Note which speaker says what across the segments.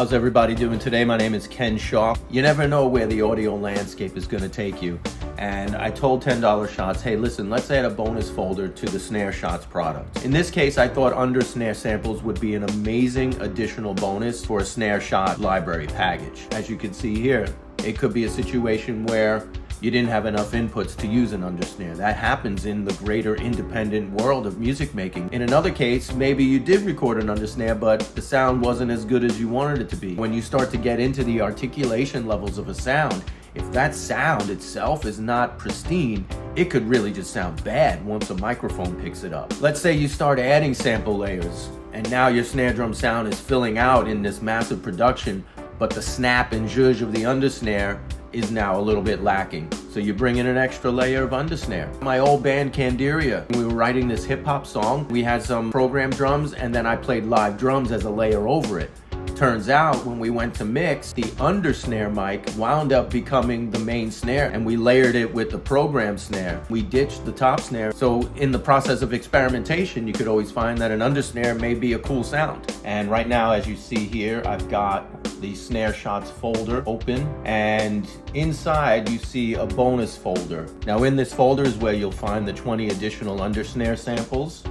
Speaker 1: How's everybody doing today? My name is Ken Schalk. You never know where the audio landscape is going to take you. And I told $10 Shots, hey, listen, let's add a bonus folder to the Snare Shots product. In this case, I thought Under-SNARE samples would be an amazing additional bonus for a Snare Shot library package. As you can see here, it could be a situation where you didn't have enough inputs to use an Under-SNARE. That happens in the greater independent world of music making. In another case, maybe you did record an Under-SNARE, but the sound wasn't as good as you wanted it to be. When you start to get into the articulation levels of a sound, if that sound itself is not pristine, it could really just sound bad once a microphone picks it up. Let's say you start adding sample layers, and now your snare drum sound is filling out in this massive production, but the snap and zhuzh of the Under-SNARE is now a little bit lacking. So you bring in an extra layer of Under-SNARE. My old band Candiria, we were writing this hip hop song. We had some programmed drums and then I played live drums as a layer over it. Turns out when we went to mix, the Under-SNARE mic wound up becoming the main snare and we layered it with the program snare. We ditched the top snare. So in the process of experimentation, you could always find that an Under-SNARE may be a cool sound. And right now, as you see here, I've got the Snare Shots folder open, and inside you see a bonus folder. Now in this folder is where you'll find the 20 additional Under-SNARE samples.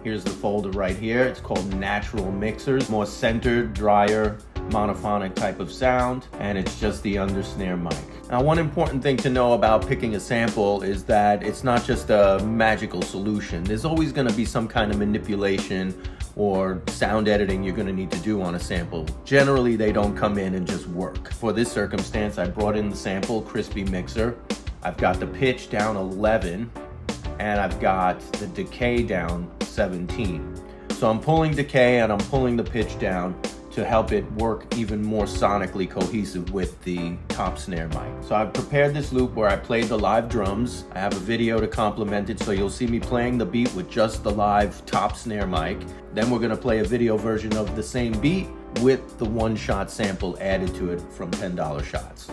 Speaker 1: Here's the folder right here. It's called Natural Mixers, more centered, drier, monophonic type of sound, and it's just the Under-SNARE mic. Now, one important thing to know about picking a sample is that it's not just a magical solution. There's always going to be some kind of manipulation or sound editing you're going to need to do on a sample. Generally, they don't come in and just work. For this circumstance, I brought in the sample Crispy Mixer. I've got the pitch down 11, and I've got the decay down 17. So I'm pulling decay and I'm pulling the pitch down to help it work even more sonically cohesive with the top snare mic. So I've prepared this loop where I played the live drums. I have a video to complement it, so you'll see me playing the beat with just the live top snare mic. Then we're gonna play a video version of the same beat with the one-shot sample added to it from $10 Shots.